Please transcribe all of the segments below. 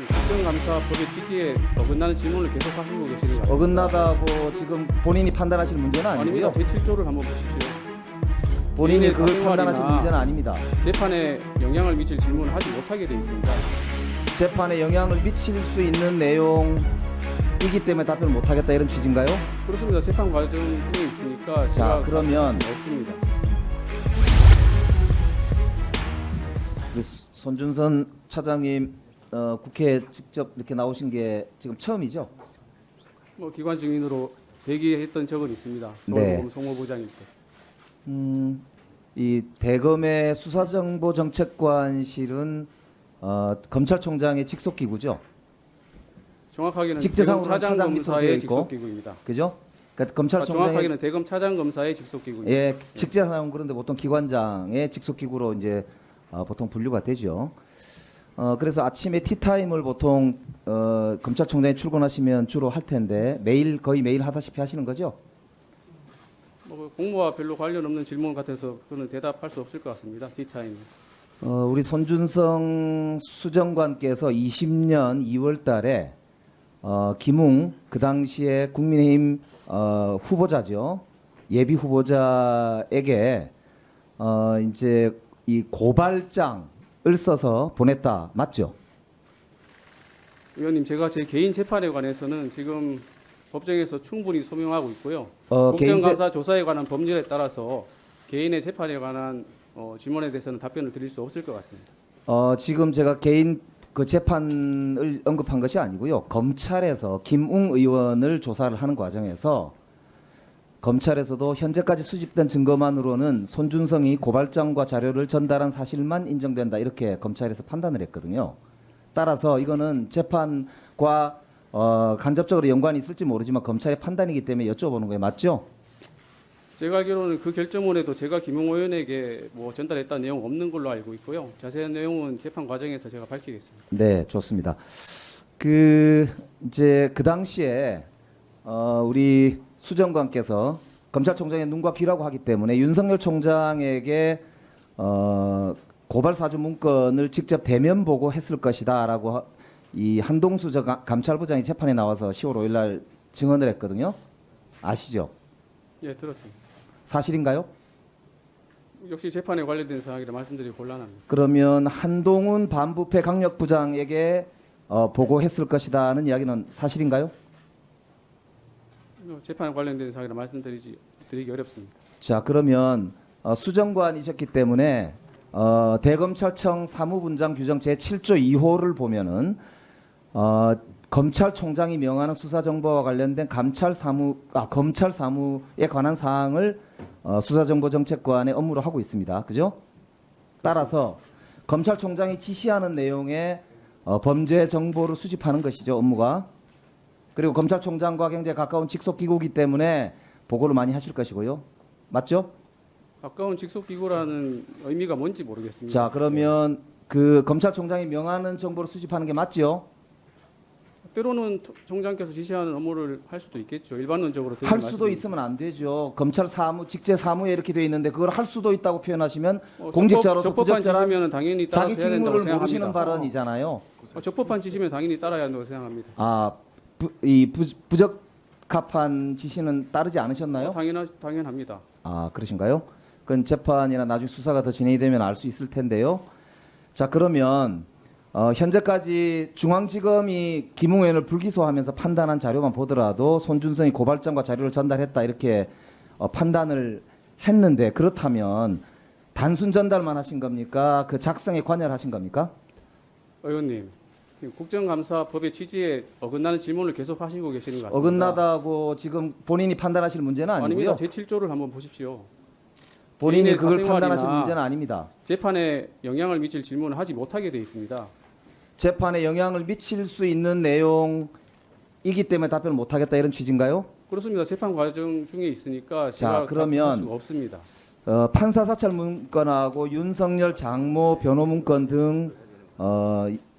국정감사법의 취지에 어긋나는 질문을 계속 하시고 계시는 것 같습니다. 어긋나다고 지금 본인이 판단하실 문제는 아니고요. 아닙니다. 제7조를 한번 보십시오. 본인이 개인의 그걸 사생활이나 판단하실 문제는 아닙니다. 재판에 영향을 미칠 질문을 하지 못하게 되어 있습니다. 재판에 영향을 미칠 수 있는 내용이기 때문에 답변을 못하겠다 이런 취지인가요? 그렇습니다. 재판 과정 중에 있으니까 자, 제가 그러면 없습니다. 우리 손준선 차장님 국회에 직접 이렇게 나오신 게 지금 처음이죠? 뭐 기관 증인으로 대기했던 적은 있습니다. 네. 서울고검 송호부장일 때. 이 대검의 수사정보정책관실은 검찰총장의 직속 기구죠, 정확하게는 직제상으로는 대검 차장 밑으로 되어 차장검사의 있고. 직속 기구입니다. 그죠? 그러니까 검찰총장의 정확하게는 대검 차장검사의 직속 기구입니다. 예, 직제사용 그런데 보통 기관장의 직속 기구로 이제 보통 분류가 되죠. 그래서 아침에 티타임을 보통 검찰총장이 출근하시면 주로 할 텐데 거의 매일 하다시피 하시는 거죠? 뭐 공모와 별로 관련 없는 질문 같아서 그거는 대답할 수 없을 것 같습니다. 티타임. 우리 손준성 수정관께서 20년 2월달에 김웅 그 당시에 국민의힘 후보자죠, 예비 후보자에게 이제 이 고발장을 써서 보냈다, 맞죠? 의원님, 제가 제 개인 재판에 관해서는 지금 법정에서 충분히 소명하고 있고요. 개인 국정감사 조사에 관한 법률에 따라서 개인의 재판에 관한 질문에 대해서는 답변을 드릴 수 없을 것 같습니다. 지금 제가 개인 그 재판을 언급한 것이 아니고요. 검찰에서 김웅 의원을 조사를 하는 과정에서 검찰에서도 현재까지 수집된 증거만으로는 손준성이 고발장과 자료를 전달한 사실만 인정된다, 이렇게 검찰에서 판단을 했거든요. 따라서 이거는 재판과 간접적으로 연관이 있을지 모르지만 검찰의 판단이기 때문에 여쭤보는 거예요. 맞죠? 제가 알기로는 그 결정문에도 제가 김용 의원에게 뭐 전달했다는 내용 없는 걸로 알고 있고요. 자세한 내용은 재판 과정에서 제가 밝히겠습니다. 네, 좋습니다. 이제 그 당시에 우리 수정관께서 검찰총장의 눈과 귀라고 하기 때문에 윤석열 총장에게 고발 사주 문건을 직접 대면 보고 했을 것이다라고 이 한동수 감찰부장이 재판에 나와서 10월 5일 날 증언을 했거든요. 아시죠? 예, 들었습니다. 사실인가요? 역시 재판에 관련된 사항이라 말씀드리기 곤란합니다. 그러면 한동훈 반부패 강력부장에게 보고했을 것이다는 이야기는 사실인가요? 재판에 관련된 사항이라 드리기 어렵습니다. 자, 그러면 수정관이셨기 때문에 대검찰청 사무분장 규정 제7조 2호를 보면은 검찰총장이 명하는 수사정보와 관련된 검찰 사무에 관한 사항을 수사정보정책관의 업무로 하고 있습니다. 그죠? 따라서 검찰총장이 지시하는 내용의 범죄 정보를 수집하는 것이죠, 업무가. 그리고 검찰총장과 굉장히 가까운 직속기구이기 때문에 보고를 많이 하실 것이고요. 맞죠? 가까운 직속기구라는 의미가 뭔지 모르겠습니다. 자, 그러면 그 검찰총장이 명하는 정보를 수집하는 게 맞지요? 때로는 총장께서 지시하는 업무를 할 수도 있겠죠. 일반론적으로 드리는 할 수도 말씀입니다. 있으면 안 되죠. 검찰 사무, 직제 사무에 이렇게 되어 있는데 그걸 할 수도 있다고 표현하시면 공직자로서 적법한 부적절한 지시면 당연히 따라서 자기 해야 된다고 직무를 모르시는 생각합니다. 발언이잖아요. 적법한 지시면 당연히 따라야 한다고 생각합니다. 부적합한 지시는 따르지 않으셨나요? 당연합니다. 그러신가요? 그건 재판이나 나중에 수사가 더 진행이 되면 알 수 있을 텐데요. 자, 그러면 현재까지 중앙지검이 김웅 의원을 불기소하면서 판단한 자료만 보더라도 손준성이 고발장과 자료를 전달했다, 이렇게 판단을 했는데, 그렇다면 단순 전달만 하신 겁니까? 그 작성에 관여하신 겁니까? 의원님, 국정감사법의 취지에 어긋나는 질문을 계속 하시고 계시는 것 같습니다. 어긋나다고 지금 본인이 판단하실 문제는 아니고요. 아닙니다. 제7조를 한번 보십시오. 본인이 개인의 그걸 사생활이나 판단하실 문제는 아닙니다. 재판에 영향을 미칠 질문을 하지 못하게 되어 있습니다. 재판에 영향을 미칠 수 있는 내용이기 때문에 답변을 못하겠다, 이런 취지인가요? 그렇습니다. 재판 과정 중에 있으니까 제가 그러면 답할 수가 없습니다. 판사 사찰 문건하고 윤석열 장모 변호 문건 등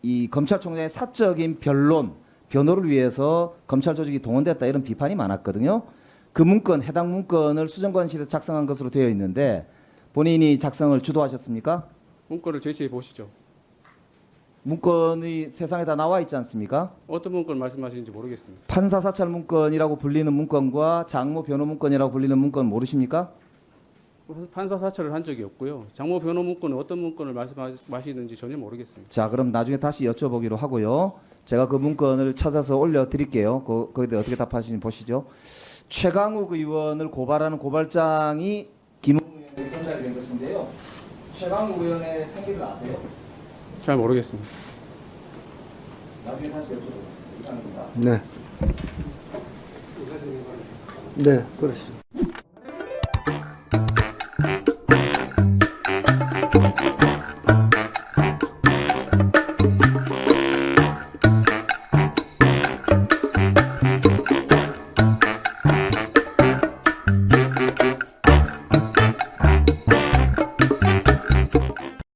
이 검찰총장의 사적인 변호를 위해서 검찰 조직이 동원됐다, 이런 비판이 많았거든요. 그 해당 문건을 수정관실에서 작성한 것으로 되어 있는데 본인이 작성을 주도하셨습니까? 문건을 제시해 보시죠. 문건이 세상에 다 나와 있지 않습니까? 어떤 문건 말씀하시는지 모르겠습니다. 판사 사찰 문건이라고 불리는 문건과 장모 변호 문건이라고 불리는 문건 모르십니까? 판사 사찰을 한 적이 없고요. 장모 변호 문건은 어떤 문건을 말씀하시는지 전혀 모르겠습니다. 자, 그럼 나중에 다시 여쭤보기로 하고요. 제가 그 문건을 찾아서 올려드릴게요. 거기에 대해 어떻게 답하시는지 보시죠. 최강욱 의원을 고발하는 고발장이 김웅 의원에 전달이 된 것인데요. 최강욱 의원의 생기를 아세요? 잘 모르겠습니다. 나중에 다시 여쭤보겠습니다. 이상입니다. 네. 네, 그렇습니다.